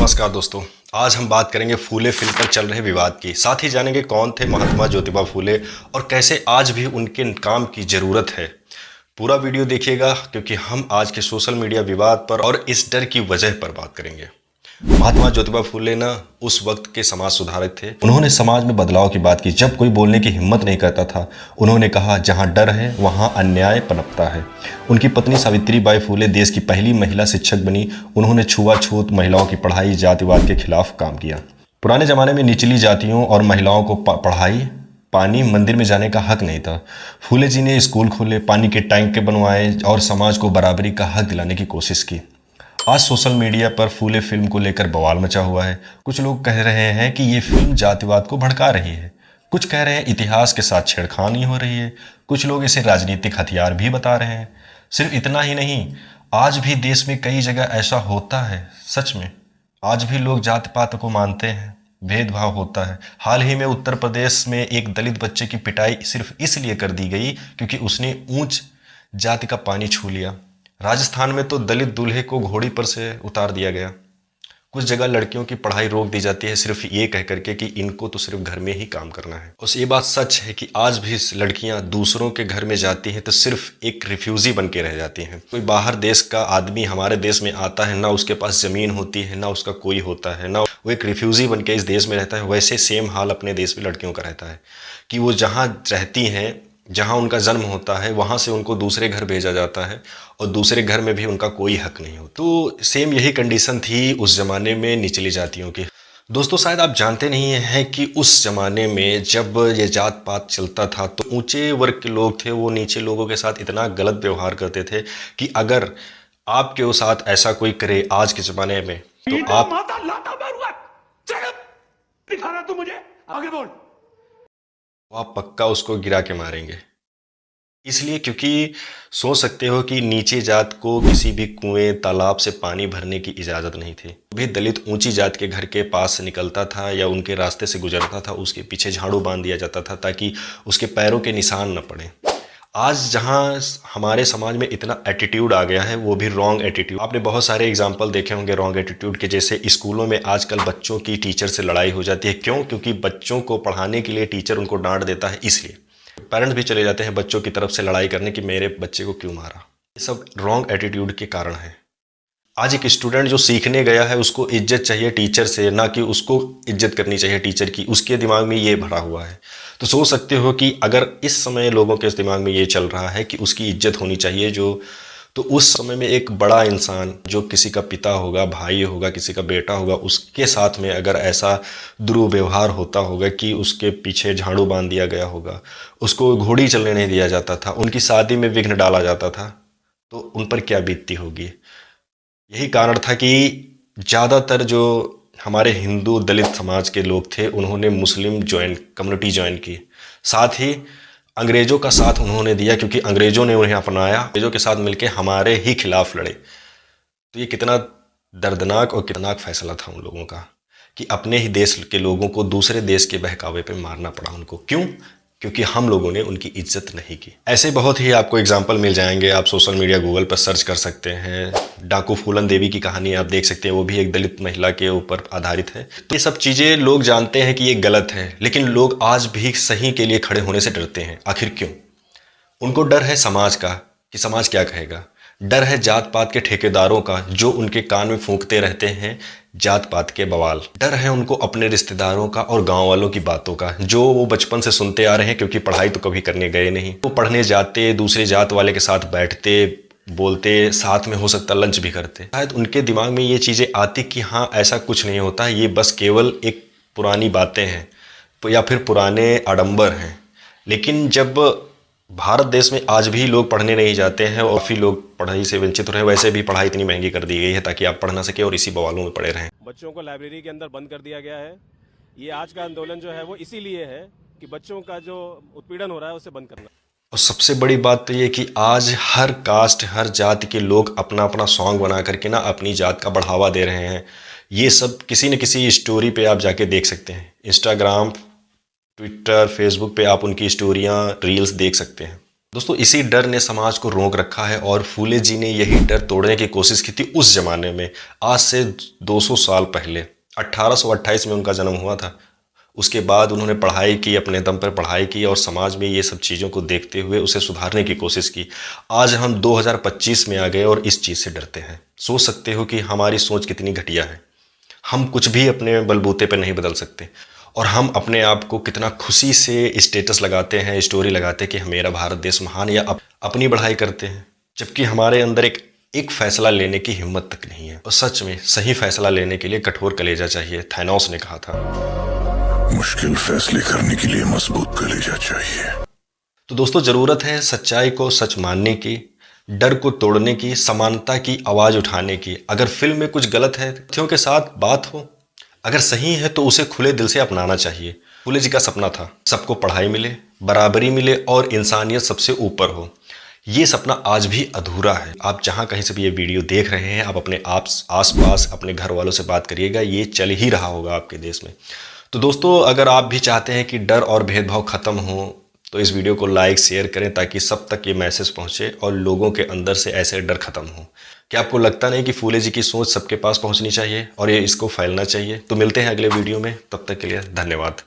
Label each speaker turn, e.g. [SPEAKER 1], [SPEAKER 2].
[SPEAKER 1] नमस्कार दोस्तों, आज हम बात करेंगे फूले फिल्म पर चल रहे विवाद की। साथ ही जानेंगे कौन थे महात्मा ज्योतिबा फूले और कैसे आज भी उनके काम की ज़रूरत है। पूरा वीडियो देखिएगा क्योंकि हम आज के सोशल मीडिया विवाद पर और इस डर की वजह पर बात करेंगे। महात्मा ज्योतिबा फूले ना उस वक्त के समाज सुधारक थे। उन्होंने समाज में बदलाव की बात की। जब कोई बोलने की हिम्मत नहीं करता था, उन्होंने कहा जहां डर है वहां अन्याय पनपता है। उनकी पत्नी सावित्रीबाई फूले देश की पहली महिला शिक्षक बनी। उन्होंने छुआछूत, महिलाओं की पढ़ाई, जातिवाद के खिलाफ काम किया। पुराने जमाने में निचली जातियों और महिलाओं को पढ़ाई, पानी, मंदिर में जाने का हक नहीं था। फूले जी ने स्कूल खोले, पानी के टैंक बनवाए और समाज को बराबरी का हक दिलाने की कोशिश की। आज सोशल मीडिया पर फूले फिल्म को लेकर बवाल मचा हुआ है। कुछ लोग कह रहे हैं कि ये फिल्म जातिवाद को भड़का रही है। कुछ कह रहे हैं इतिहास के साथ छेड़खानी हो रही है। कुछ लोग इसे राजनीतिक हथियार भी बता रहे हैं। सिर्फ इतना ही नहीं, आज भी देश में कई जगह ऐसा होता है। सच में आज भी लोग जात पात को मानते हैं, भेदभाव होता है। हाल ही में उत्तर प्रदेश में एक दलित बच्चे की पिटाई सिर्फ इसलिए कर दी गई क्योंकि उसने ऊंच जाति का पानी छू लिया। राजस्थान में तो दलित दूल्हे को घोड़ी पर से उतार दिया गया। कुछ जगह लड़कियों की पढ़ाई रोक दी जाती है सिर्फ ये कह करके कि इनको तो सिर्फ घर में ही काम करना है। और ये बात सच है कि आज भी लड़कियां दूसरों के घर में जाती हैं तो सिर्फ एक रिफ्यूजी बन के रह जाती हैं। कोई बाहर देश का आदमी हमारे देश में आता है, ना उसके पास ज़मीन होती है, ना उसका कोई होता है, ना वो एक रिफ्यूजी बन के इस देश में रहता है। वैसे सेम हाल अपने देश में लड़कियों का रहता है कि वो जहाँ रहती हैं, जहाँ उनका जन्म होता है, वहाँ से उनको दूसरे घर भेजा जाता है और दूसरे घर में भी उनका कोई हक नहीं होता। तो सेम यही कंडीशन थी उस ज़माने में निचली जातियों की। दोस्तों, शायद आप जानते नहीं हैं कि उस ज़माने में जब ये जात पात चलता था तो ऊंचे वर्ग के लोग थे, वो नीचे लोगों के साथ इतना गलत व्यवहार करते थे कि अगर आपके साथ ऐसा कोई करे आज के ज़माने में तो आप पक्का उसको गिरा के मारेंगे। इसलिए क्योंकि सोच सकते हो कि नीचे जात को किसी भी कुएं, तालाब से पानी भरने की इजाज़त नहीं थी। भी दलित ऊंची जात के घर के पास से निकलता था या उनके रास्ते से गुजरता था, उसके पीछे झाड़ू बांध दिया जाता था ताकि उसके पैरों के निशान न पड़े। आज जहां हमारे समाज में इतना एटीट्यूड आ गया है, वो भी रॉन्ग एटीट्यूड। आपने बहुत सारे एग्जाम्पल देखे होंगे रॉन्ग एटीट्यूड के। जैसे स्कूलों में आजकल बच्चों की टीचर से लड़ाई हो जाती है। क्यों? क्योंकि बच्चों को पढ़ाने के लिए टीचर उनको डांट देता है। इसलिए पेरेंट्स भी चले जाते हैं बच्चों की तरफ से लड़ाई करने कि मेरे बच्चे को क्यों मारा। ये सब रॉन्ग एटीट्यूड के कारण है। आज एक स्टूडेंट जो सीखने गया है उसको इज्जत चाहिए टीचर से, ना कि उसको इज्जत करनी चाहिए टीचर की। उसके दिमाग में ये भरा हुआ है। तो सोच सकते हो कि अगर इस समय लोगों के दिमाग में ये चल रहा है कि उसकी इज्जत होनी चाहिए, तो उस समय में एक बड़ा इंसान जो किसी का पिता होगा, भाई होगा, किसी का बेटा होगा, उसके साथ में अगर ऐसा दुर्व्यवहार होता होगा कि उसके पीछे झाड़ू बांध दिया गया होगा, उसको घोड़ी चलने नहीं दिया जाता था, उनकी शादी में विघ्न डाला जाता था, तो उन पर क्या बीतती होगी। यही कारण था कि ज़्यादातर जो हमारे हिंदू दलित समाज के लोग थे उन्होंने मुस्लिम कम्युनिटी ज्वाइन की। साथ ही अंग्रेज़ों का साथ उन्होंने दिया क्योंकि अंग्रेज़ों ने उन्हें अपनाया। अंग्रेज़ों के साथ मिलकर हमारे ही खिलाफ लड़े। तो ये कितना दर्दनाक और कितना फैसला था उन लोगों का कि अपने ही देश के लोगों को दूसरे देश के बहकावे पे मारना पड़ा उनको। क्यों? क्योंकि हम लोगों ने उनकी इज्जत नहीं की। ऐसे बहुत ही आपको एग्जाम्पल मिल जाएंगे। आप सोशल मीडिया गूगल पर सर्च कर सकते हैं। डाकू फूलन देवी की कहानी आप देख सकते हैं, वो भी एक दलित महिला के ऊपर आधारित है। तो ये सब चीज़ें लोग जानते हैं कि ये गलत है, लेकिन लोग आज भी सही के लिए खड़े होने से डरते हैं। आखिर क्यों? उनको डर है समाज का कि समाज क्या कहेगा। डर है जात पात के ठेकेदारों का जो उनके कान में फूंकते रहते हैं जात पात के बवाल। डर है उनको अपने रिश्तेदारों का और गांव वालों की बातों का जो वो बचपन से सुनते आ रहे हैं, क्योंकि पढ़ाई तो कभी करने गए नहीं। वो पढ़ने जाते, दूसरे जात वाले के साथ बैठते, बोलते, साथ में हो सकता लंच भी करते। शायद उनके दिमाग में ये चीज़ें आती कि हाँ ऐसा कुछ नहीं होता है, ये बस केवल एक पुरानी बातें हैं या फिर पुराने आडंबर हैं। लेकिन जब भारत देश में आज भी लोग पढ़ने नहीं जाते हैं और काफ़ी लोग पढ़ाई से वंचित हो रहे हैं। वैसे भी पढ़ाई इतनी महंगी कर दी गई है ताकि आप पढ़ ना सके और इसी बवालों में पड़े रहें।
[SPEAKER 2] बच्चों को लाइब्रेरी के अंदर बंद कर दिया गया है। ये आज का आंदोलन जो है वो इसीलिए है कि बच्चों का जो उत्पीड़न हो रहा है उसे बंद करना।
[SPEAKER 1] और सबसे बड़ी बात तो ये कि आज हर कास्ट, हर जाति के लोग अपना अपना सॉन्ग बना करके ना अपनी जात का बढ़ावा दे रहे हैं। ये सब किसी न किसी स्टोरी पे आप जाके देख सकते हैं। इंस्टाग्राम, ट्विटर, फेसबुक पे आप उनकी स्टोरियाँ, रील्स देख सकते हैं। दोस्तों इसी डर ने समाज को रोक रखा है और फूले जी ने यही डर तोड़ने की कोशिश की थी उस जमाने में, आज से 200 साल पहले। 1828 में उनका जन्म हुआ था। उसके बाद उन्होंने पढ़ाई की, अपने दम पर पढ़ाई की और समाज में ये सब चीज़ों को देखते हुए उसे सुधारने की कोशिश की। आज हम 2025 में आ गए और इस चीज़ से डरते हैं। सोच सकते हो कि हमारी सोच कितनी घटिया है। हम कुछ भी अपने बलबूते पर नहीं बदल सकते और हम अपने आप को कितना खुशी से स्टेटस लगाते हैं, स्टोरी लगाते हैं कि मेरा भारत देश महान, या अपनी बढ़ाई करते हैं, जबकि हमारे अंदर एक फैसला लेने की हिम्मत तक नहीं है। और सच में सही फैसला लेने के लिए कठोर कलेजा चाहिए, थैनोस ने कहा था।
[SPEAKER 3] मुश्किल फैसले करने के लिए मजबूत कलेजा चाहिए।
[SPEAKER 1] तो दोस्तों ज़रूरत है सच्चाई को सच मानने की, डर को तोड़ने की, समानता की आवाज़ उठाने की। अगर फिल्म में कुछ गलत है, तथ्यों के साथ बात हो, अगर सही है तो उसे खुले दिल से अपनाना चाहिए। फूले जी का सपना था सबको पढ़ाई मिले, बराबरी मिले और इंसानियत सबसे ऊपर हो। ये सपना आज भी अधूरा है। आप जहाँ कहीं से भी ये वीडियो देख रहे हैं, आप अपने आस पास अपने घर वालों से बात करिएगा, ये चल ही रहा होगा आपके देश में। तो दोस्तों अगर आप भी चाहते हैं कि डर और भेदभाव ख़त्म हो तो इस वीडियो को लाइक शेयर करें ताकि सब तक ये मैसेज पहुंचे और लोगों के अंदर से ऐसे डर खत्म हो। क्या आपको लगता नहीं कि फूले जी की सोच सबके पास पहुंचनी चाहिए और ये इसको फैलना चाहिए? तो मिलते हैं अगले वीडियो में, तब तक के लिए धन्यवाद।